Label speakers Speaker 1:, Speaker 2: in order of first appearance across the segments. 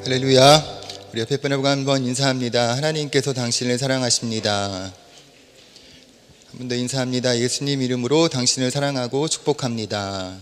Speaker 1: 할렐루야. 우리 옆에 분하고 한번 인사합니다. 하나님께서 당신을 사랑하십니다. 한 번 더 인사합니다. 예수님 이름으로 당신을 사랑하고 축복합니다.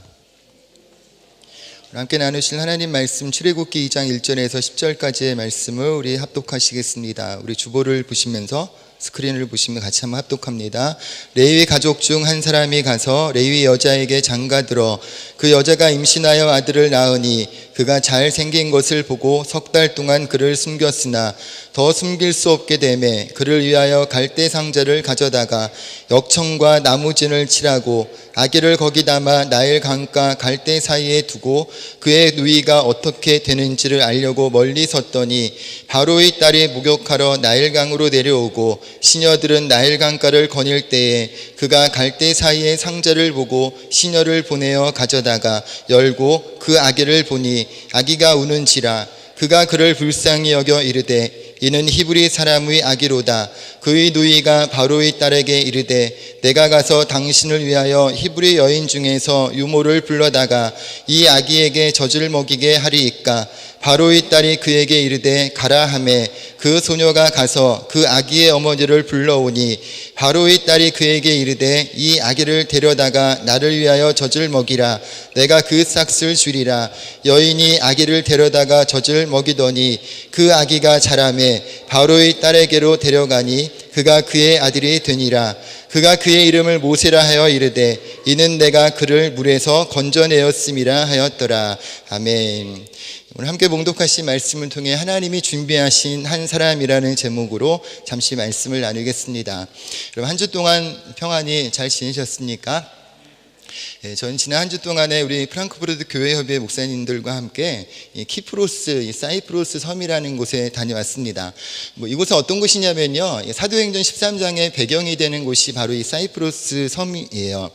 Speaker 1: 함께 나누실 하나님 말씀 출애굽기 2장 1절에서 10절까지의 말씀을 우리 합독하시겠습니다. 우리 주보를 보시면서 스크린을 보시면 같이 한번 합독합니다. 레위 가족 중 한 사람이 가서 레위 여자에게 장가들어 그 여자가 임신하여 아들을 낳으니 그가 잘생긴 것을 보고 석 달 동안 그를 숨겼으나 더 숨길 수 없게 되매 그를 위하여 갈대 상자를 가져다가 역청과 나무진을 칠하고 아기를 거기 담아 나일 강가 갈대 사이에 두고 그의 누이가 어떻게 되는지를 알려고 멀리 섰더니 바로의 딸이 목욕하러 나일강으로 내려오고 시녀들은 나일강가를 거닐 때에 그가 갈대 사이에 상자를 보고 시녀를 보내어 가져다가 열고 그 아기를 보니 아기가 우는지라 그가 그를 불쌍히 여겨 이르되 이는 히브리 사람의 아기로다. 그의 누이가 바로의 딸에게 이르되 내가 가서 당신을 위하여 히브리 여인 중에서 유모를 불러다가 이 아기에게 젖을 먹이게 하리이까. 바로의 딸이 그에게 이르되 가라 하매 그 소녀가 가서 그 아기의 어머니를 불러오니 바로의 딸이 그에게 이르되 이 아기를 데려다가 나를 위하여 젖을 먹이라. 내가 그 싹을 주리라. 여인이 아기를 데려다가 젖을 먹이더니 그 아기가 자라매 바로의 딸에게로 데려가니 그가 그의 아들이 되니라. 그가 그의 이름을 모세라 하여 이르되 이는 내가 그를 물에서 건져내었음이라 하였더라. 아멘. 오늘 함께 봉독하신 말씀을 통해 하나님이 준비하신 한 사람이라는 제목으로 잠시 말씀을 나누겠습니다. 여러분 한 주 동안 평안히 잘 지내셨습니까? 저는 지난 한 주 동안에 우리 프랑크푸르트 교회협의 목사님들과 함께 키프로스, 사이프러스 섬이라는 곳에 다녀왔습니다. 이곳은 어떤 곳이냐면요, 사도행전 13장의 배경이 되는 곳이 바로 이 사이프러스 섬이에요.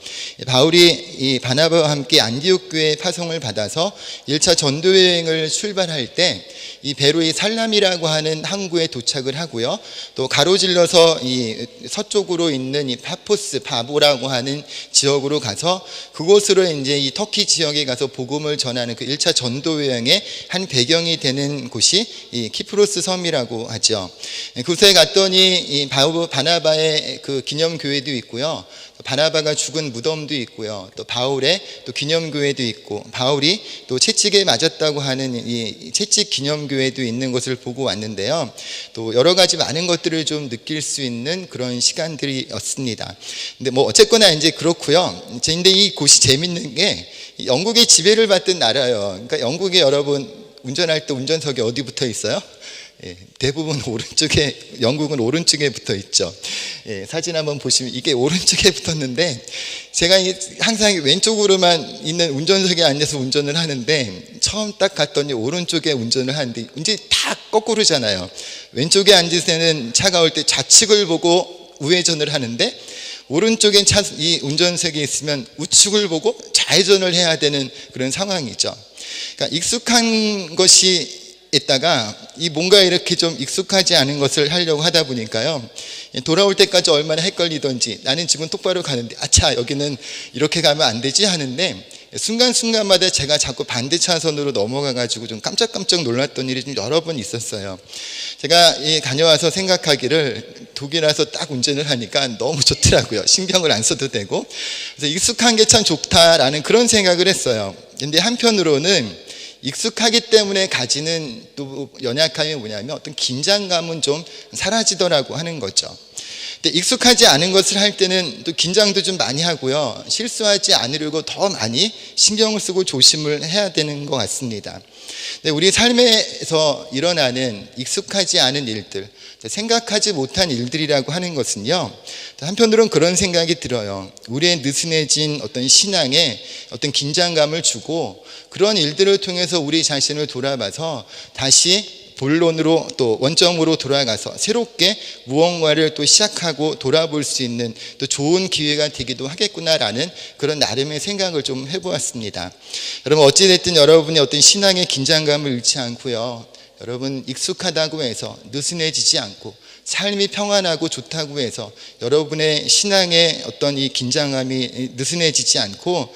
Speaker 1: 바울이 이 바나바와 함께 안디옥 교회의 파송을 받아서 1차 전도여행을 출발할 때 이 배로 이 살람이라고 하는 항구에 도착을 하고요. 또 가로질러서 이 서쪽으로 있는 이 파포스, 바보라고 하는 지역으로 가서 그곳으로 이제 이 터키 지역에 가서 복음을 전하는 그 1차 전도 여행의 한 배경이 되는 곳이 이 키프로스 섬이라고 하죠. 그곳에 갔더니 이 바나바의 그 기념교회도 있고요. 바나바가 죽은 무덤도 있고요. 또 바울의 또 기념교회도 있고 바울이 또 채찍에 맞았다고 하는 이 채찍 기념교회도 있는 것을 보고 왔는데요. 또 여러 가지 많은 것들을 좀 느낄 수 있는 그런 시간들이었습니다. 근데 어쨌거나 이제 그렇고요. 근데 이 곳이 재밌는 게 영국의 지배를 받던 나라예요. 그러니까 영국에 여러분 운전할 때 운전석이 어디 붙어 있어요? 대부분 오른쪽에, 영국은 오른쪽에 붙어 있죠. 사진 한번 보시면 이게 오른쪽에 붙었는데 제가 항상 왼쪽으로만 있는 운전석에 앉아서 운전을 하는데 처음 딱 갔더니 오른쪽에 운전을 하는데 이제 다 거꾸로잖아요. 왼쪽에 앉을 때는 차가 올 때 좌측을 보고 우회전을 하는데 오른쪽에 이 운전석에 있으면 우측을 보고 좌회전을 해야 되는 그런 상황이죠. 그러니까 익숙한 것이 있다가 이 뭔가 이렇게 좀 익숙하지 않은 것을 하려고 하다 보니까요, 돌아올 때까지 얼마나 헷갈리던지 나는 지금 똑바로 가는데 아차 여기는 이렇게 가면 안 되지 하는데 순간순간마다 제가 자꾸 반대 차선으로 넘어가가지고 좀 깜짝깜짝 놀랐던 일이 좀 여러 번 있었어요. 제가 다녀와서 생각하기를 독일에서 딱 운전을 하니까 너무 좋더라고요. 신경을 안 써도 되고. 그래서 익숙한 게 참 좋다라는 그런 생각을 했어요. 근데 한편으로는 익숙하기 때문에 가지는 또 연약함이 뭐냐면 어떤 긴장감은 좀 사라지더라고 하는 거죠. 근데 익숙하지 않은 것을 할 때는 또 긴장도 좀 많이 하고요. 실수하지 않으려고 더 많이 신경을 쓰고 조심을 해야 되는 것 같습니다. 근데 우리 삶에서 일어나는 익숙하지 않은 일들, 생각하지 못한 일들이라고 하는 것은요, 한편으로는 그런 생각이 들어요. 우리의 느슨해진 어떤 신앙에 어떤 긴장감을 주고 그런 일들을 통해서 우리 자신을 돌아봐서 다시 본론으로 또 원점으로 돌아가서 새롭게 무언가를 또 시작하고 돌아볼 수 있는 또 좋은 기회가 되기도 하겠구나라는 그런 나름의 생각을 좀 해보았습니다. 여러분 어찌됐든 여러분의 어떤 신앙의 긴장감을 잃지 않고요, 여러분 익숙하다고 해서 느슨해지지 않고 삶이 평안하고 좋다고 해서 여러분의 신앙의 어떤 이 긴장감이 느슨해지지 않고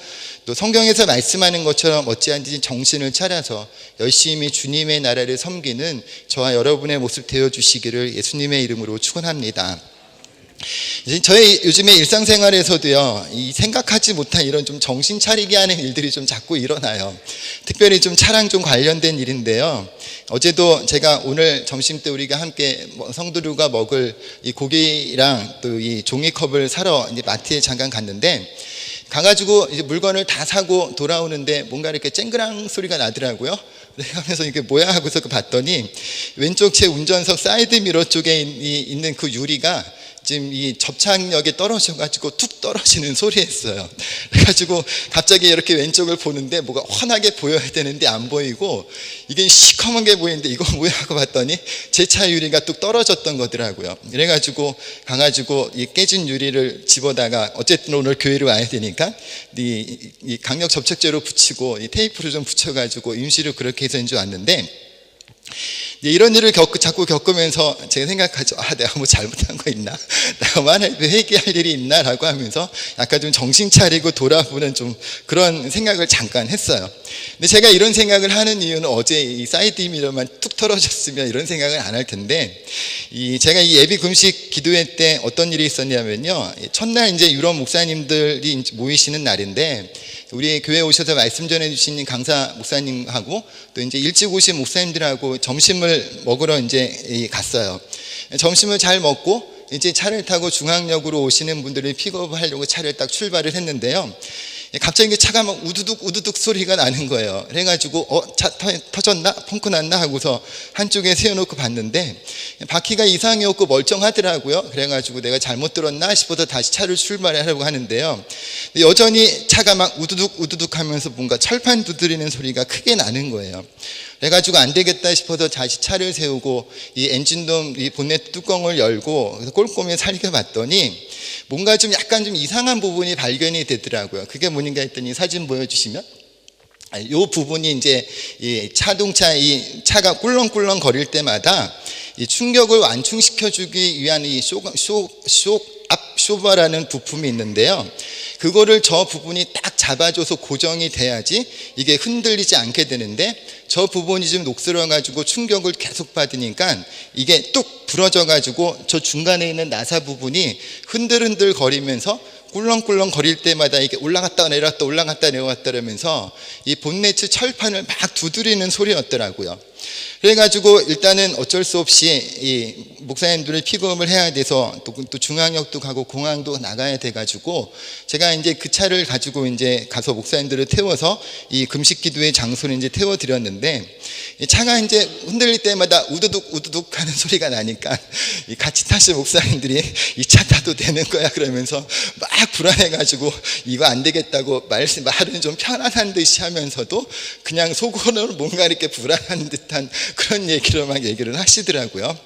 Speaker 1: 또 성경에서 말씀하는 것처럼 어찌한지 정신을 차려서 열심히 주님의 나라를 섬기는 저와 여러분의 모습 되어주시기를 예수님의 이름으로 축원합니다. 이제 저의 요즘의 일상생활에서도요, 이 생각하지 못한 이런 좀 정신 차리게 하는 일들이 좀 자꾸 일어나요. 특별히 좀 차랑 좀 관련된 일인데요. 어제도 제가 오늘 점심 때 우리가 함께 성도들과 먹을 이 고기랑 또 이 종이컵을 사러 이제 마트에 잠깐 갔는데, 가가지고 이제 물건을 다 사고 돌아오는데 뭔가 이렇게 쨍그랑 소리가 나더라고요. 그래서 이게 뭐야 하고서 봤더니 왼쪽 제 운전석 사이드 미러 쪽에 있는 그 유리가 지금 이 접착력에 떨어져가지고 툭 떨어지는 소리였어요. 그래가지고 갑자기 이렇게 왼쪽을 보는데 뭐가 환하게 보여야 되는데 안 보이고 이게 시커먼 게 보이는데 이거 뭐야 하고 봤더니 제 차 유리가 뚝 떨어졌던 거더라고요. 그래가지고 가가지고 이 깨진 유리를 집어다가 어쨌든 오늘 교회로 와야 되니까 이 강력 접착제로 붙이고 이 테이프를 좀 붙여가지고 임시로 그렇게 해서 이제 왔는데, 이런 일을 자꾸 겪으면서 제가 생각하죠. 내가 뭐 잘못한 거 있나? 내가 뭐 하나 회개할 일이 있나? 라고 하면서 약간 좀 정신 차리고 돌아보는 좀 그런 생각을 잠깐 했어요. 근데 제가 이런 생각을 하는 이유는 어제 이 사이드 미러만 툭 떨어졌으면 이런 생각을 안 할 텐데, 제가 이 예비 금식 기도회 때 어떤 일이 있었냐면요. 첫날 이제 유럽 목사님들이 모이시는 날인데, 우리 교회에 오셔서 말씀 전해주신 강사 목사님하고 또 이제 일찍 오신 목사님들하고 점심을 먹으러 이제 갔어요. 점심을 잘 먹고 이제 차를 타고 중앙역으로 오시는 분들을 픽업하려고 차를 딱 출발을 했는데요. 갑자기 차가 막 우두둑 우두둑 소리가 나는 거예요. 그래가지고 차 터졌나? 펑크 났나? 하고서 한쪽에 세워놓고 봤는데 바퀴가 이상이 없고 멀쩡하더라고요. 그래가지고 내가 잘못 들었나 싶어서 다시 차를 출발하려고 하는데요. 여전히 차가 막 우두둑 우두둑 하면서 뭔가 철판 두드리는 소리가 크게 나는 거예요. 그래가지고 안 되겠다 싶어서 다시 차를 세우고 이 엔진룸 이 본네트 뚜껑을 열고 그래서 꼼꼼히 살펴봤더니 뭔가 좀 약간 좀 이상한 부분이 발견이 되더라고요. 그게 뭐인가 했더니 사진 보여주시면 이 부분이 이제 이 이 차가 꿀렁꿀렁 거릴 때마다 이 충격을 완충시켜주기 위한 이 쇼버라는 부품이 있는데요. 그거를 저 부분이 딱 잡아줘서 고정이 돼야지 이게 흔들리지 않게 되는데, 저 부분이 좀 녹슬어가지고 충격을 계속 받으니까 이게 뚝 부러져가지고 저 중간에 있는 나사 부분이 흔들흔들 거리면서 꿀렁꿀렁 거릴 때마다 이게 올라갔다 내려갔다 올라갔다 내려갔다 하면서 이 본네트 철판을 막 두드리는 소리였더라고요. 그래가지고 일단은 어쩔 수 없이 이 목사님들을 픽업을 해야 돼서 또 중앙역도 가고 공항도 나가야 돼가지고 제가 이제 그 차를 가지고 이제 가서 목사님들을 태워서 이 금식 기도의 장소를 이제 태워드렸는데, 이 차가 이제 흔들릴 때마다 우두둑 우두둑 하는 소리가 나니까 이 같이 타실 목사님들이 이 차 타도 되는 거야 그러면서 막 불안해가지고 이거 안 되겠다고 말은 좀 편안한 듯이 하면서도 그냥 속으로는 뭔가 이렇게 불안한 듯한 그런 얘기로 막 얘기를 하시더라고요.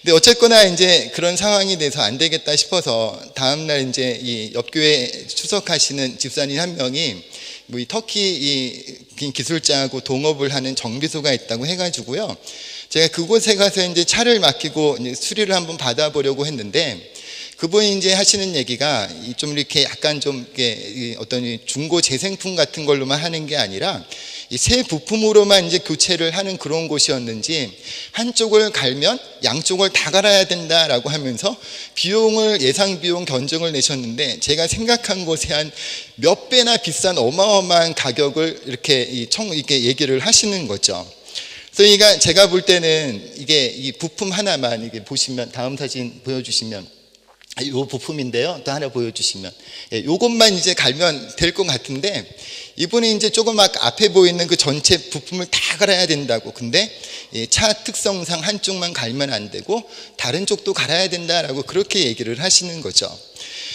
Speaker 1: 근데 어쨌거나 이제 그런 상황이 돼서 안 되겠다 싶어서 다음날 이제 이 옆교회 추석하시는 집사님 한 명이 뭐 이 터키 이 기술자하고 동업을 하는 정비소가 있다고 해가지고요. 제가 그곳에 가서 이제 차를 맡기고 이제 수리를 한번 받아보려고 했는데, 그분이 이제 하시는 얘기가 좀 이렇게 약간 좀 이렇게 어떤 중고 재생품 같은 걸로만 하는 게 아니라 이 새 부품으로만 이제 교체를 하는 그런 곳이었는지 한쪽을 갈면 양쪽을 다 갈아야 된다라고 하면서 예상 비용 견적을 내셨는데, 제가 생각한 것에 한 몇 배나 비싼 어마어마한 가격을 이렇게 얘기를 하시는 거죠. 그러니까 제가 볼 때는 이게 이 부품 하나만 이게 보시면 다음 사진 보여주시면 이 부품인데요. 또 하나 보여주시면 요것만 이제 갈면 될 것 같은데, 이분이 이제 조금 앞에 보이는 그 전체 부품을 다 갈아야 된다고. 근데 차 특성상 한쪽만 갈면 안 되고 다른 쪽도 갈아야 된다라고 그렇게 얘기를 하시는 거죠.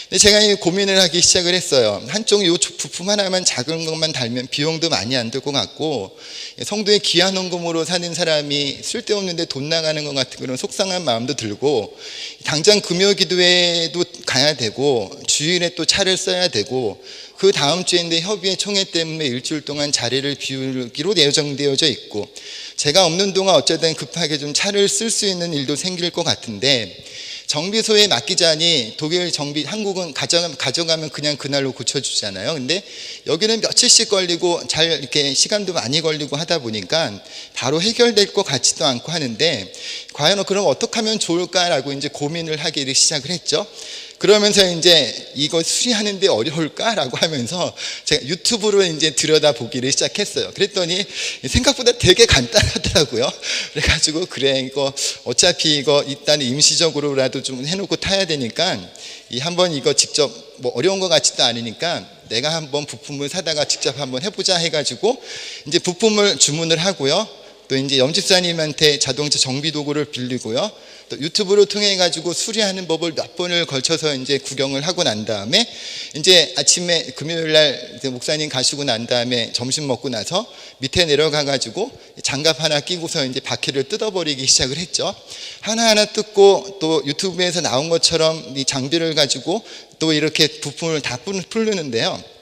Speaker 1: 근데 제가 고민을 하기 시작을 했어요. 한쪽 요 부품 하나만 작은 것만 달면 비용도 많이 안 들 것 같고, 성도의 귀한 헌금으로 사는 사람이 쓸데없는데 돈 나가는 것 같은 그런 속상한 마음도 들고, 당장 금요 기도회도 가야 되고 주일에 또 차를 써야 되고, 그 다음 주인데 협의회 총회 때문에 일주일 동안 자리를 비우기로 예정되어져 있고, 제가 없는 동안 어쩌든 급하게 좀 차를 쓸 수 있는 일도 생길 것 같은데, 정비소에 맡기자니 독일 정비, 한국은 가져가면 그냥 그날로 고쳐주잖아요. 근데 여기는 며칠씩 걸리고 잘 이렇게 시간도 많이 걸리고 하다 보니까 바로 해결될 것 같지도 않고 하는데, 과연 그럼 어떻게 하면 좋을까라고 이제 고민을 하기 시작을 했죠. 그러면서 이제 이거 수리하는데 어려울까라고 하면서 제가 유튜브로 이제 들여다보기를 시작했어요. 그랬더니 생각보다 되게 간단하더라고요. 그래가지고 그래, 이거 어차피 이거 일단 임시적으로라도 좀 해놓고 타야 되니까 한번 이거 직접 뭐 어려운 것 같지도 않으니까 내가 한번 부품을 사다가 직접 한번 해보자 해가지고 이제 부품을 주문을 하고요. 또 이제 염집사님한테 자동차 정비 도구를 빌리고요. 또 유튜브로 통해 가지고 수리하는 법을 몇 번을 걸쳐서 이제 구경을 하고 난 다음에 이제 아침에 금요일 날 목사님 가시고 난 다음에 점심 먹고 나서 밑에 내려가 가지고 장갑 하나 끼고서 이제 바퀴를 뜯어버리기 시작을 했죠. 하나하나 뜯고 또 유튜브에서 나온 것처럼 이 장비를 가지고 또 이렇게 부품을 다 풀르는데요.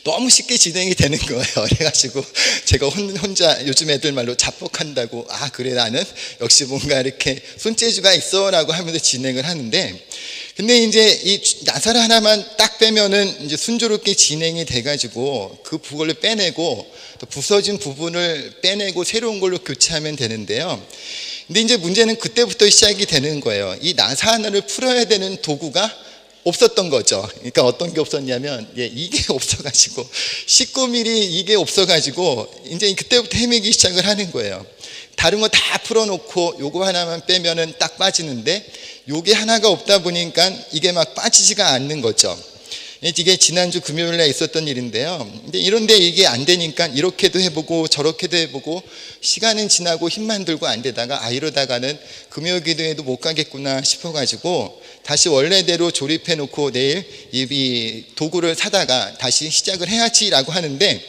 Speaker 1: 너무 쉽게 진행이 되는 거예요. 그래가지고 제가 혼자 요즘 애들 말로 자뻑한다고, 아 그래 나는 역시 뭔가 이렇게 손재주가 있어 라고 하면서 진행을 하는데, 근데 이제 이 나사를 하나만 딱 빼면은 이제 순조롭게 진행이 돼가지고 그걸로 빼내고 또 부서진 부분을 빼내고 새로운 걸로 교체하면 되는데요. 근데 이제 문제는 그때부터 시작이 되는 거예요. 이 나사 하나를 풀어야 되는 도구가 없었던 거죠. 그러니까 어떤 게 없었냐면, 이게 없어가지고 19mm 이게 없어가지고 이제 그때부터 헤매기 시작을 하는 거예요. 다른 거 다 풀어놓고 요거 하나만 빼면은 딱 빠지는데 요게 하나가 없다 보니까 이게 막 빠지지가 않는 거죠. 이게 지난주 금요일에 있었던 일인데요. 근데 이런데 이게 안 되니까 이렇게도 해보고 저렇게도 해보고 시간은 지나고 힘만 들고 안 되다가 이러다가는 금요 기도에도 못 가겠구나 싶어가지고 다시 원래대로 조립해 놓고 내일 이 도구를 사다가 다시 시작을 해야지라고 하는데,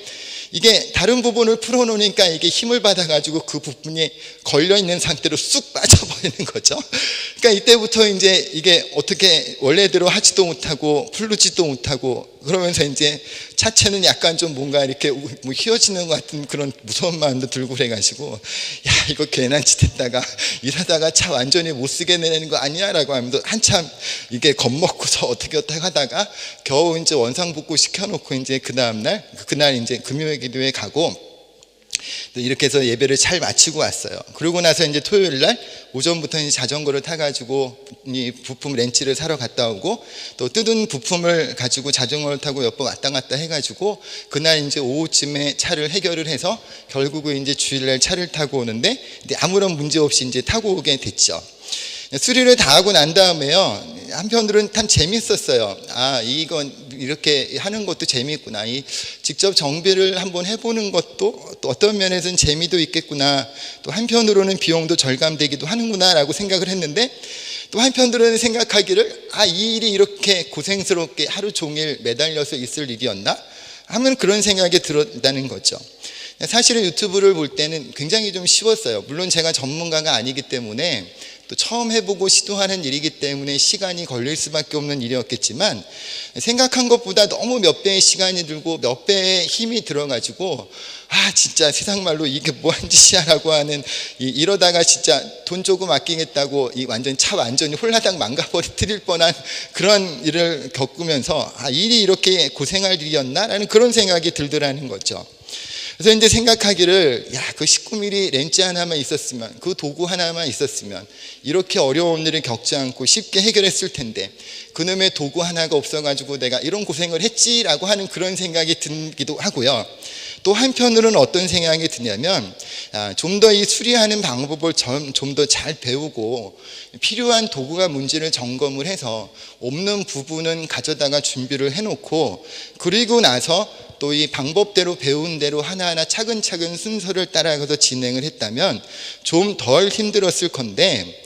Speaker 1: 이게 다른 부분을 풀어놓으니까 이게 힘을 받아가지고 그 부분이 걸려있는 상태로 쑥 빠져버리는 거죠. 그러니까 이때부터 이제 이게 어떻게 원래대로 하지도 못하고 풀르지도 못하고 그러면서 이제 차체는 약간 좀 뭔가 이렇게 뭐 휘어지는 것 같은 그런 무서운 마음도 들고 그래가지고, 야 이거 괜한 짓 했다가 이러다가 차 완전히 못 쓰게 내는 거 아니야 라고 하면서 한참 이게 겁먹고서 어떻게 하다가 겨우 이제 원상복구 시켜놓고 이제 그 다음날 그날 이제 금요일 기도에 가고 이렇게 해서 예배를 잘 마치고 왔어요. 그러고 나서 이제 토요일 날 오전부터 이제 자전거를 타가지고 이 부품 렌치를 사러 갔다 오고, 또 뜯은 부품을 가지고 자전거를 타고 몇 번 왔다 갔다 해가지고 그날 이제 오후쯤에 차를 해결을 해서 결국은 이제 주일날 차를 타고 오는데 아무런 문제 없이 이제 타고 오게 됐죠. 수리를 다 하고 난 다음에요, 한편으로는 참 재밌었어요. 이건 이렇게 하는 것도 재미있구나. 이 직접 정비를 한번 해보는 것도 또 어떤 면에서는 재미도 있겠구나. 또 한편으로는 비용도 절감되기도 하는구나 라고 생각을 했는데, 또 한편으로는 생각하기를 이 일이 이렇게 고생스럽게 하루 종일 매달려서 있을 일이었나 하면 그런 생각이 들었다는 거죠. 사실은 유튜브를 볼 때는 굉장히 좀 쉬웠어요. 물론 제가 전문가가 아니기 때문에 또 처음 해보고 시도하는 일이기 때문에 시간이 걸릴 수밖에 없는 일이었겠지만, 생각한 것보다 너무 몇 배의 시간이 들고 몇 배의 힘이 들어가지고 진짜 세상 말로 이게 뭐한 짓이야 라고 하는, 이러다가 진짜 돈 조금 아끼겠다고 완전 차 완전히 홀라당 망가버릴 뻔한 그런 일을 겪으면서 일이 이렇게 고생할 일이었나 라는 그런 생각이 들더라는 거죠. 그래서 이제 생각하기를, 그 19mm 렌치 하나만 있었으면, 그 도구 하나만 있었으면 이렇게 어려운 일을 겪지 않고 쉽게 해결했을 텐데 그놈의 도구 하나가 없어가지고 내가 이런 고생을 했지라고 하는 그런 생각이 들기도 하고요. 또 한편으로는 어떤 생각이 드냐면, 좀 더 이 수리하는 방법을 좀 더 잘 배우고 필요한 도구가 뭔지를 점검을 해서 없는 부분은 가져다가 준비를 해놓고, 그리고 나서 또 이 방법대로 배운 대로 하나하나 차근차근 순서를 따라가서 진행을 했다면 좀 덜 힘들었을 건데,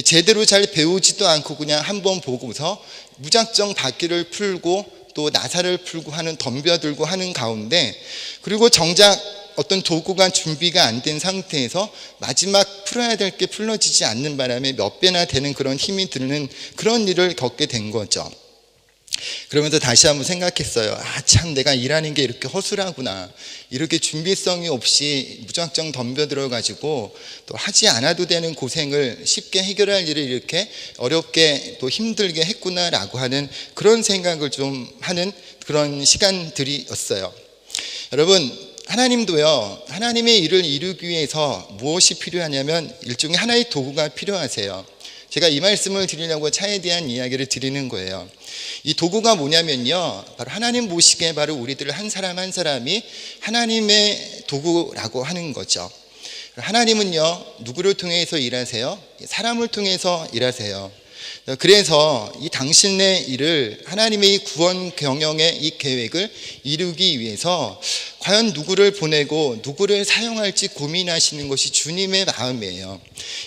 Speaker 1: 제대로 잘 배우지도 않고 그냥 한번 보고서 무작정 바퀴를 풀고 또 나사를 풀고 하는, 덤벼들고 하는 가운데, 그리고 정작 어떤 도구가 준비가 안 된 상태에서 마지막 풀어야 될 게 풀어지지 않는 바람에 몇 배나 되는 그런 힘이 드는 그런 일을 겪게 된 거죠. 그러면서 다시 한번 생각했어요. 참 내가 일하는 게 이렇게 허술하구나. 이렇게 준비성이 없이 무작정 덤벼들어가지고 또 하지 않아도 되는 고생을 쉽게 해결할 일을 이렇게 어렵게 또 힘들게 했구나라고 하는 그런 생각을 좀 하는 그런 시간들이었어요. 여러분, 하나님도요, 하나님의 일을 이루기 위해서 무엇이 필요하냐면 일종의 하나의 도구가 필요하세요. 제가 이 말씀을 드리려고 차에 대한 이야기를 드리는 거예요. 이 도구가 뭐냐면요, 바로 하나님 보시기에 바로 우리들 한 사람 한 사람이 하나님의 도구라고 하는 거죠. 하나님은요, 누구를 통해서 일하세요? 사람을 통해서 일하세요. 그래서 이 당신의 일을, 하나님의 이 구원 경영의 이 계획을 이루기 위해서 과연 누구를 보내고 누구를 사용할지 고민하시는 것이 주님의 마음이에요.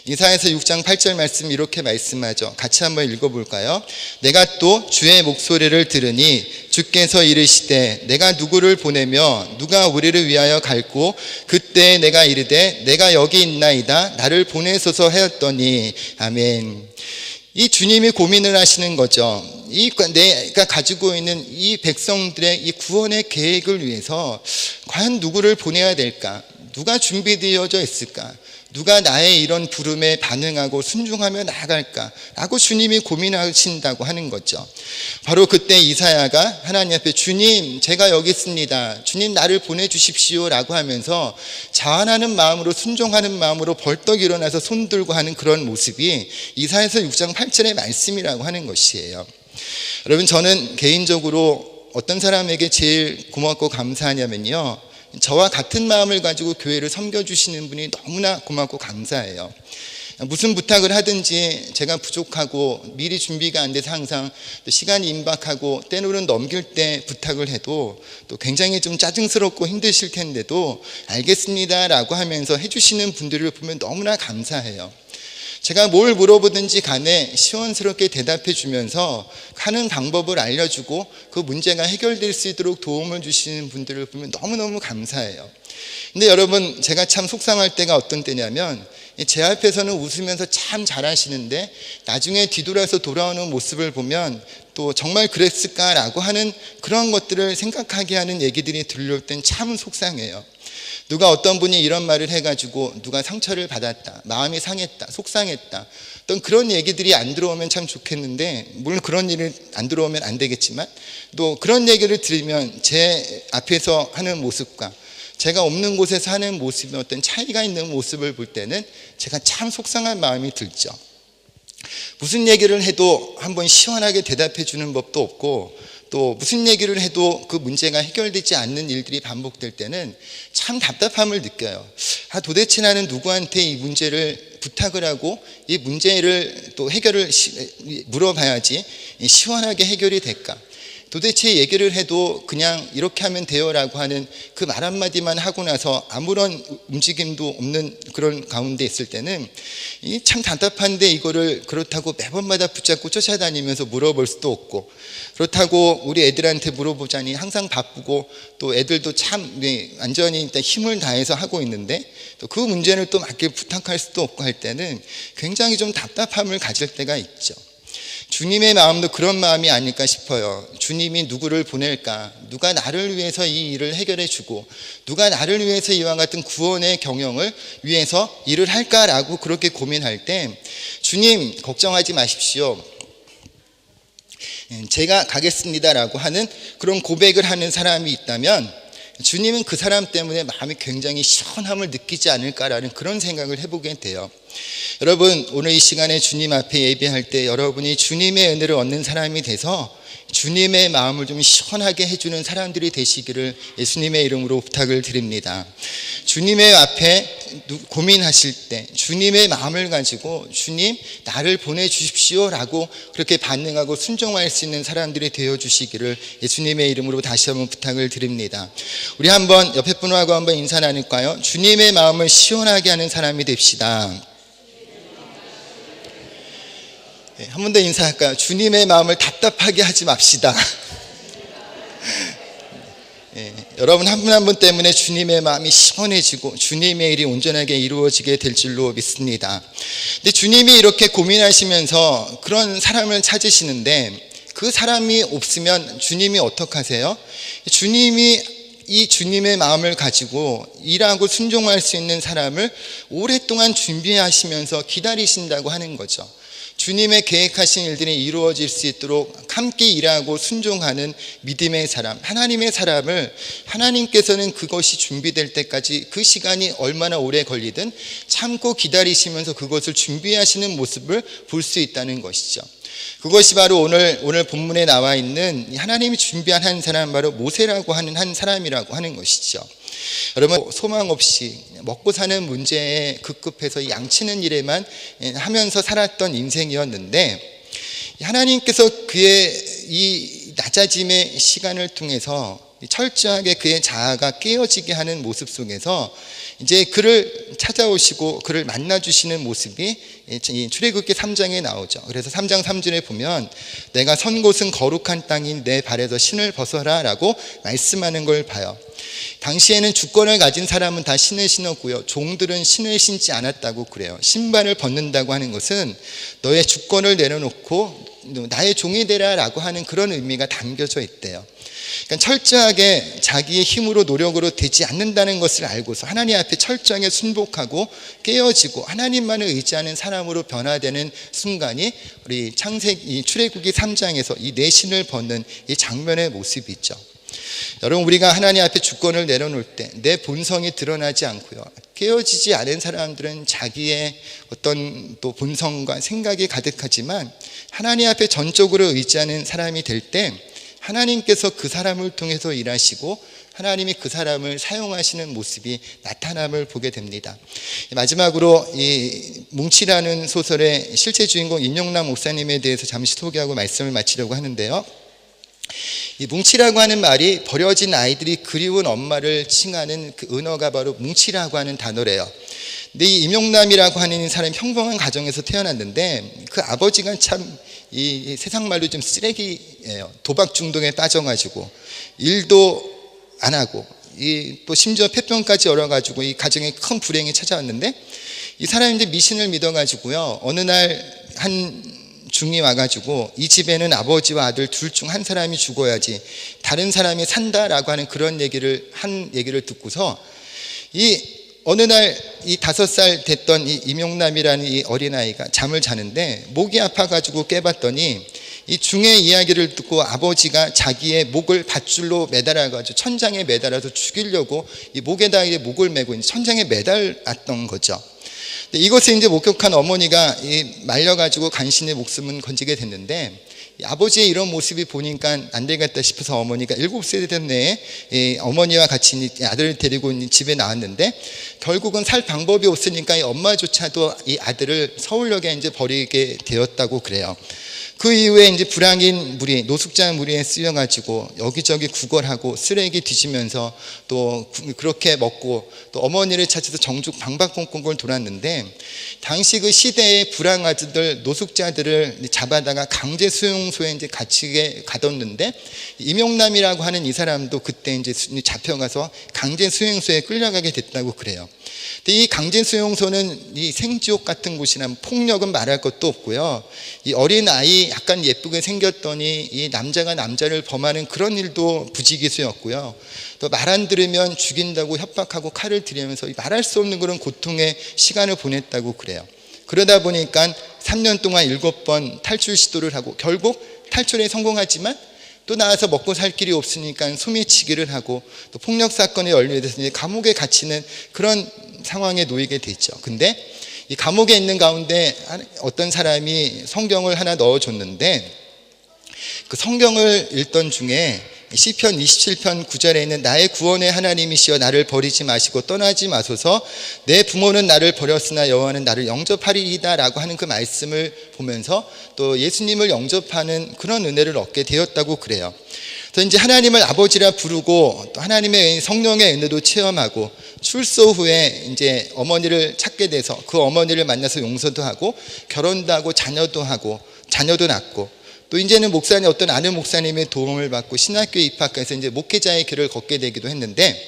Speaker 1: 이사야서 6장 8절 말씀 이렇게 말씀하죠. 같이 한번 읽어볼까요? 내가 또 주의 목소리를 들으니 주께서 이르시되 내가 누구를 보내며 누가 우리를 위하여 갈고 그때 내가 이르되 내가 여기 있나이다 나를 보내소서 하였더니 아멘. 이 주님이 고민을 하시는 거죠. 내가 가지고 있는 이 백성들의 이 구원의 계획을 위해서 과연 누구를 보내야 될까? 누가 준비되어져 있을까? 누가 나의 이런 부름에 반응하고 순종하며 나아갈까? 라고 주님이 고민하신다고 하는 거죠. 바로 그때 이사야가 하나님 앞에 주님, 제가 여기 있습니다. 주님 나를 보내주십시오 라고 하면서 자원하는 마음으로, 순종하는 마음으로 벌떡 일어나서 손 들고 하는 그런 모습이 이사야서 6장 8절의 말씀이라고 하는 것이에요. 여러분, 저는 개인적으로 어떤 사람에게 제일 고맙고 감사하냐면요, 저와 같은 마음을 가지고 교회를 섬겨주시는 분이 너무나 고맙고 감사해요. 무슨 부탁을 하든지 제가 부족하고 미리 준비가 안 돼서 항상 시간이 임박하고 때로는 넘길 때 부탁을 해도 또 굉장히 좀 짜증스럽고 힘드실 텐데도 알겠습니다 라고 하면서 해주시는 분들을 보면 너무나 감사해요. 제가 뭘 물어보든지 간에 시원스럽게 대답해 주면서 하는 방법을 알려주고 그 문제가 해결될 수 있도록 도움을 주시는 분들을 보면 너무너무 감사해요. 근데 여러분, 제가 참 속상할 때가 어떤 때냐면 제 앞에서는 웃으면서 참 잘하시는데 나중에 뒤돌아서 돌아오는 모습을 보면 또 정말 그랬을까라고 하는 그런 것들을 생각하게 하는 얘기들이 들려올 땐 참 속상해요. 누가 어떤 분이 이런 말을 해가지고 누가 상처를 받았다, 마음이 상했다, 속상했다, 어떤 그런 얘기들이 안 들어오면 참 좋겠는데, 물론 그런 일이 안 들어오면 안 되겠지만 또 그런 얘기를 들으면 제 앞에서 하는 모습과 제가 없는 곳에서 하는 모습의 어떤 차이가 있는 모습을 볼 때는 제가 참 속상한 마음이 들죠. 무슨 얘기를 해도 한번 시원하게 대답해 주는 법도 없고, 또 무슨 얘기를 해도 그 문제가 해결되지 않는 일들이 반복될 때는 참 답답함을 느껴요. 도대체 나는 누구한테 이 문제를 부탁을 하고 이 문제를 또 해결을 물어봐야지 시원하게 해결이 될까? 도대체 얘기를 해도 그냥 이렇게 하면 돼요라고 하는 그 말 한마디만 하고 나서 아무런 움직임도 없는 그런 가운데 있을 때는 참 답답한데, 이거를 그렇다고 매번마다 붙잡고 쫓아다니면서 물어볼 수도 없고, 그렇다고 우리 애들한테 물어보자니 항상 바쁘고 또 애들도 참 완전히 힘을 다해서 하고 있는데 또 그 문제를 또 맞게 부탁할 수도 없고 할 때는 굉장히 좀 답답함을 가질 때가 있죠. 주님의 마음도 그런 마음이 아닐까 싶어요. 주님이 누구를 보낼까? 누가 나를 위해서 이 일을 해결해 주고 누가 나를 위해서 이와 같은 구원의 경영을 위해서 일을 할까라고 그렇게 고민할 때, 주님 걱정하지 마십시오, 제가 가겠습니다라고 하는 그런 고백을 하는 사람이 있다면 주님은 그 사람 때문에 마음이 굉장히 시원함을 느끼지 않을까라는 그런 생각을 해보게 돼요. 여러분, 오늘 이 시간에 주님 앞에 예배할 때 여러분이 주님의 은혜를 얻는 사람이 돼서 주님의 마음을 좀 시원하게 해주는 사람들이 되시기를 예수님의 이름으로 부탁을 드립니다. 주님의 앞에 고민하실 때 주님의 마음을 가지고 주님 나를 보내주십시오 라고 그렇게 반응하고 순종할 수 있는 사람들이 되어주시기를 예수님의 이름으로 다시 한번 부탁을 드립니다. 우리 한번 옆에 분하고 한번 인사 나눌까요? 주님의 마음을 시원하게 하는 사람이 됩시다. 한 번 더 인사할까요? 주님의 마음을 답답하게 하지 맙시다. 여러분 한 분 한 분 때문에 주님의 마음이 시원해지고 주님의 일이 온전하게 이루어지게 될 줄로 믿습니다. 근데 주님이 이렇게 고민하시면서 그런 사람을 찾으시는데 그 그 사람이 없으면 주님이 어떡하세요? 주님의 마음을 가지고 일하고 순종할 수 있는 사람을 오랫동안 준비하시면서 기다리신다고 하는 거죠. 주님의 계획하신 일들이 이루어질 수 있도록 함께 일하고 순종하는 믿음의 사람, 하나님의 사람을 하나님께서는 그것이 준비될 때까지 그 시간이 얼마나 오래 걸리든 참고 기다리시면서 그것을 준비하시는 모습을 볼 수 있다는 것이죠. 그것이 바로 오늘 본문에 나와 있는 하나님이 준비한 한 사람, 바로 모세라고 하는 한 사람이라고 하는 것이죠. 여러분, 소망 없이 먹고 사는 문제에 급급해서 양치는 일에만 하면서 살았던 인생이었는데, 하나님께서 그의 이 낮아짐의 시간을 통해서 철저하게 그의 자아가 깨어지게 하는 모습 속에서 이제 그를 찾아오시고 그를 만나주시는 모습이 출애굽기 3장에 나오죠. 그래서 3장 3절에 보면 내가 선 곳은 거룩한 땅인 내 발에서 신을 벗어라 라고 말씀하는 걸 봐요. 당시에는 주권을 가진 사람은 다 신을 신었고요, 종들은 신을 신지 않았다고 그래요. 신발을 벗는다고 하는 것은 너의 주권을 내려놓고 나의 종이 되라 라고 하는 그런 의미가 담겨져 있대요. 그러니까 철저하게 자기의 힘으로 노력으로 되지 않는다는 것을 알고서 하나님 앞에 철저하게 순복하고 깨어지고 하나님만을 의지하는 사람으로 변화되는 순간이 우리 출애굽기 3장에서 이 내 신을 벗는 이 장면의 모습이 있죠. 여러분, 우리가 하나님 앞에 주권을 내려놓을 때 내 본성이 드러나지 않고요, 깨어지지 않은 사람들은 자기의 어떤 또 본성과 생각이 가득하지만 하나님 앞에 전적으로 의지하는 사람이 될 때 하나님께서 그 사람을 통해서 일하시고 하나님이 그 사람을 사용하시는 모습이 나타남을 보게 됩니다. 마지막으로 이 뭉치라는 소설의 실제 주인공 임영남 목사님에 대해서 잠시 소개하고 말씀을 마치려고 하는데요. 이 뭉치라고 하는 말이 버려진 아이들이 그리운 엄마를 칭하는 그 은어가 바로 뭉치라고 하는 단어래요. 근데 이 임영남이라고 하는 사람이 평범한 가정에서 태어났는데 그 아버지가 참 이 세상 말로 좀 쓰레기예요. 도박 중독에 빠져가지고 일도 안 하고 또 심지어 폐병까지 열어가지고 이 가정에 큰 불행이 찾아왔는데, 이 사람이 이제 미신을 믿어가지고요, 어느 날 한 중이 와가지고 이 집에는 아버지와 아들 둘 중 한 사람이 죽어야지 다른 사람이 산다라고 하는 그런 얘기를 듣고서 어느 날 이 5살 됐던 이 임용남이라는 이 어린아이가 잠을 자는데 목이 아파가지고 깨봤더니 이 중의 이야기를 듣고 아버지가 자기의 목을 밧줄로 매달아가지고 천장에 매달아서 죽이려고 이 목에다 목을 메고 천장에 매달았던 거죠. 이것을 이제 목격한 어머니가 말려가지고 간신히 목숨은 건지게 됐는데, 아버지의 이런 모습이 보니까 안 되겠다 싶어서 어머니가 7세 된 내에 어머니와 같이 아들을 데리고 집에 나왔는데, 결국은 살 방법이 없으니까 엄마조차도 이 아들을 서울역에 이제 버리게 되었다고 그래요. 그 이후에 이제 불황인 무리, 노숙자 무리에 쓰여가지고 여기저기 구걸하고 쓰레기 뒤지면서 또 그렇게 먹고 또 어머니를 찾아서 정죽 방방곡곡을 돌았는데, 당시 그 시대의 불황아들들, 노숙자들을 잡아다가 강제 수용소에 이제 갇히게 가뒀는데, 임용남이라고 하는 이 사람도 그때 이제 잡혀가서 강제 수용소에 끌려가게 됐다고 그래요. 근데 이 강제 수용소는 이 생지옥 같은 곳이나 폭력은 말할 것도 없고요, 이 어린 아이 약간 예쁘게 생겼더니 이 남자가 남자를 범하는 그런 일도 부지기수였고요, 또 말 안 들으면 죽인다고 협박하고 칼을 들이면서 말할 수 없는 그런 고통의 시간을 보냈다고 그래요. 그러다 보니까 3년 동안 7번 탈출 시도를 하고 결국 탈출에 성공하지만 또 나와서 먹고 살 길이 없으니까 소매치기를 하고 또 폭력 사건에 연루돼서 감옥에 갇히는 그런 상황에 놓이게 됐죠. 근데 이 감옥에 있는 가운데 어떤 사람이 성경을 하나 넣어줬는데, 그 성경을 읽던 중에 시편 27편 9절에 있는 나의 구원의 하나님이시여 나를 버리지 마시고 떠나지 마소서, 내 부모는 나를 버렸으나 여호와는 나를 영접하리이다 라고 하는 그 말씀을 보면서 또 예수님을 영접하는 그런 은혜를 얻게 되었다고 그래요. 그래서 이제 하나님을 아버지라 부르고 또 하나님의 성령의 은혜도 체험하고 출소 후에 이제 어머니를 찾게 돼서 그 어머니를 만나서 용서도 하고 결혼도 하고 자녀도 낳고 또 이제는 목사님, 어떤 아는 목사님의 도움을 받고 신학교에 입학해서 이제 목회자의 길을 걷게 되기도 했는데,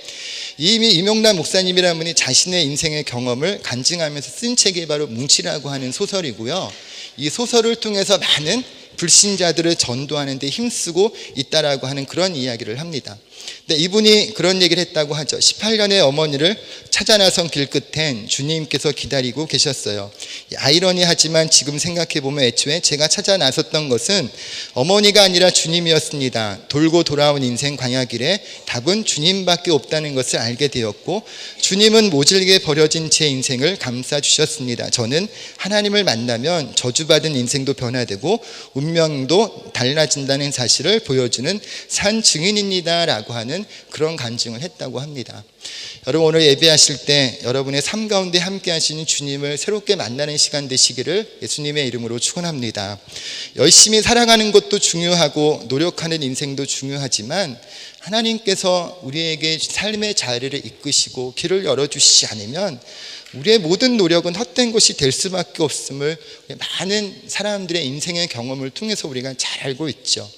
Speaker 1: 이미 임용남 목사님이라는 분이 자신의 인생의 경험을 간증하면서 쓴 책이 바로 뭉치라고 하는 소설이고요, 이 소설을 통해서 많은 불신자들을 전도하는 데 힘쓰고 있다라고 하는 그런 이야기를 합니다. 근데 이분이 그런 얘기를 했다고 하죠. 18년의 어머니를 찾아 나선 길끝엔 주님께서 기다리고 계셨어요. 아이러니하지만 지금 생각해보면 애초에 제가 찾아 나섰던 것은 어머니가 아니라 주님이었습니다. 돌고 돌아온 인생 광야길에 답은 주님밖에 없다는 것을 알게 되었고, 주님은 모질게 버려진 제 인생을 감싸주셨습니다. 저는 하나님을 만나면 저주받은 인생도 변화되고 운명도 달라진다는 사실을 보여주는 산 증인입니다 라고 하는 그런 간증을 했다고 합니다. 여러분, 오늘 예배하실 때 여러분의 삶 가운데 함께 하시는 주님을 새롭게 만나는 시간 되시기를 예수님의 이름으로 축원합니다. 열심히 살아가는 것도 중요하고 노력하는 인생도 중요하지만 하나님께서 우리에게 삶의 자리를 이끄시고 길을 열어주시지 않으면 우리의 모든 노력은 헛된 것이 될 수밖에 없음을 많은 사람들의 인생의 경험을 통해서 우리가 잘 알고 있죠.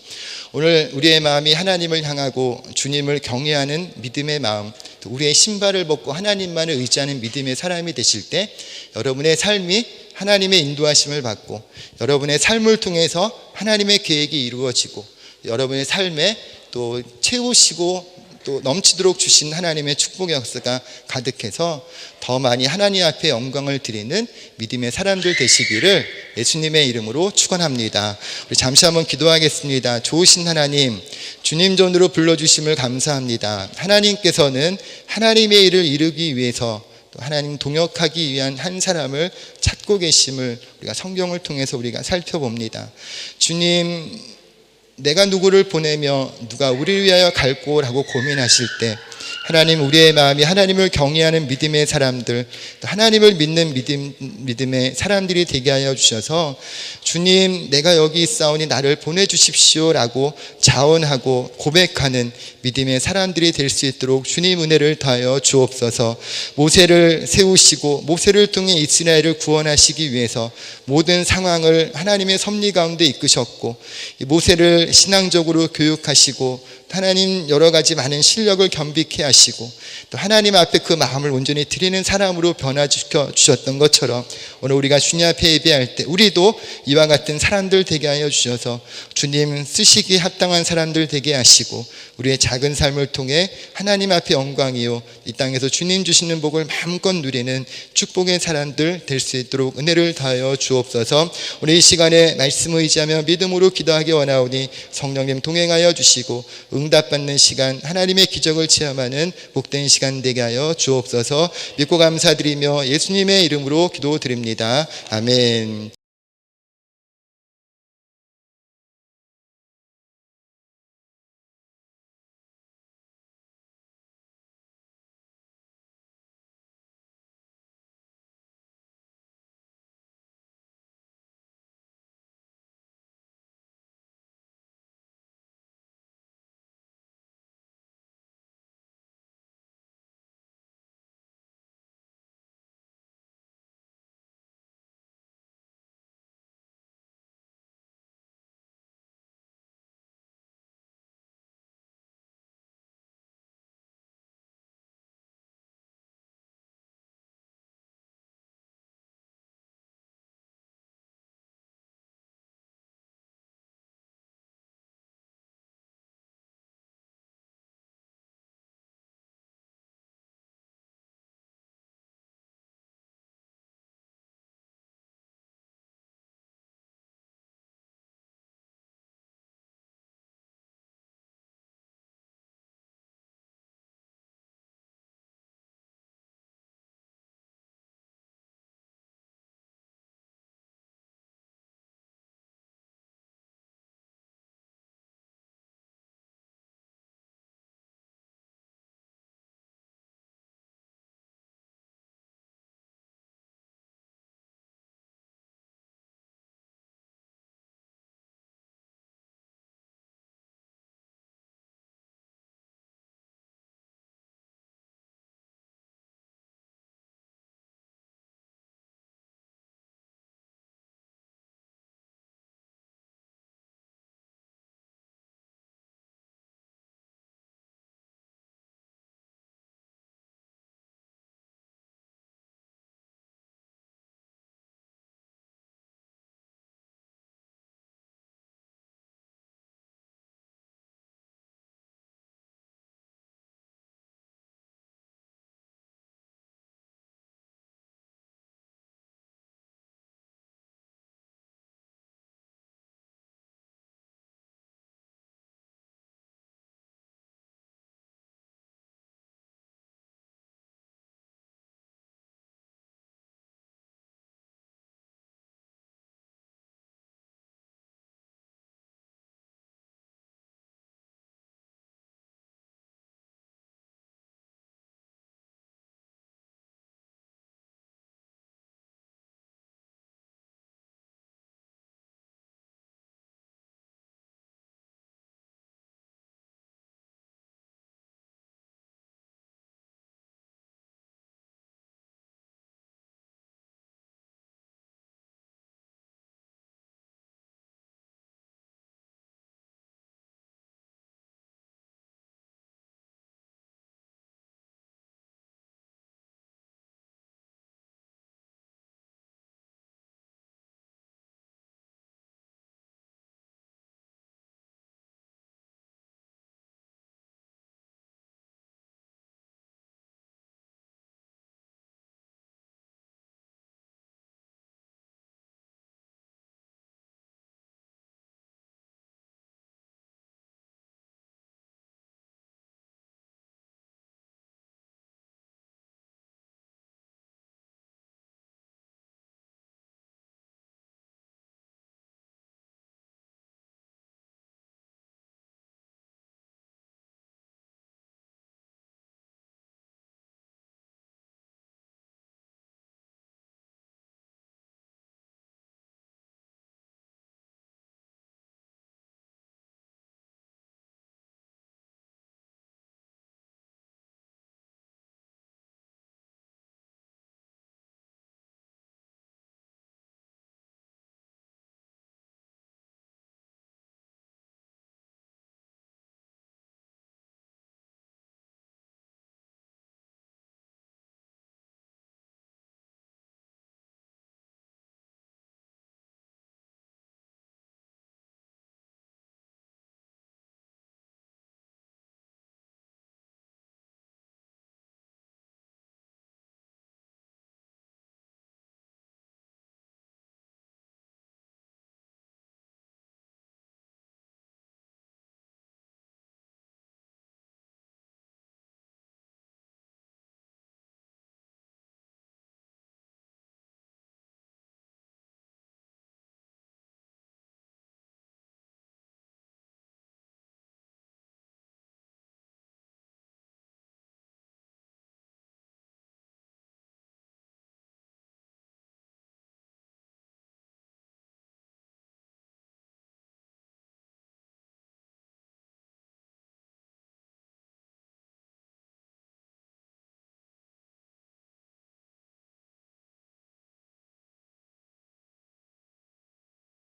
Speaker 1: 오늘 우리의 마음이 하나님을 향하고 주님을 경외하는 믿음의 마음, 우리의 신발을 벗고 하나님만을 의지하는 믿음의 사람이 되실 때 여러분의 삶이 하나님의 인도하심을 받고 여러분의 삶을 통해서 하나님의 계획이 이루어지고 여러분의 삶에 또 채우시고 또 넘치도록 주신 하나님의 축복의 역사가 가득해서 더 많이 하나님 앞에 영광을 드리는 믿음의 사람들 되시기를 예수님의 이름으로 축원합니다. 우리 잠시 한번 기도하겠습니다. 좋으신 하나님, 주님 전으로 불러주심을 감사합니다. 하나님께서는 하나님의 일을 이루기 위해서 또 하나님 동역하기 위한 한 사람을 찾고 계심을 우리가 성경을 통해서 우리가 살펴봅니다. 주님, 내가 누구를 보내며 누가 우리를 위하여 갈꼬라고 고민하실 때 하나님, 우리의 마음이 하나님을 경외하는 믿음의 사람들, 하나님을 믿는 믿음의 사람들이 되게 하여 주셔서 주님, 내가 여기 있사오니 나를 보내주십시오 라고 자원하고 고백하는 믿음의 사람들이 될 수 있도록 주님 은혜를 더하여 주옵소서. 모세를 세우시고 모세를 통해 이스라엘을 구원하시기 위해서 모든 상황을 하나님의 섭리 가운데 이끄셨고, 모세를 신앙적으로 교육하시고 하나님 여러 가지 많은 실력을 겸비케 하시고 또 하나님 앞에 그 마음을 온전히 드리는 사람으로 변화시켜 주셨던 것처럼 오늘 우리가 주님 앞에 예배할 때 우리도 이와 같은 사람들 되게 하여 주셔서 주님 쓰시기에 합당한 사람들 되게 하시고 우리의 작은 삶을 통해 하나님 앞에 영광이요 이 땅에서 주님 주시는 복을 마음껏 누리는 축복의 사람들 될 수 있도록 은혜를 더하여 주옵소서. 오늘 이 시간에 말씀을 의지하며 믿음으로 기도하기 원하오니 성령님 동행하여 주시고 응답받는 시간, 하나님의 기적을 체험하는 복된 시간 되게 하여 주옵소서. 믿고 감사드리며 예수님의 이름으로 기도드립니다. 아멘.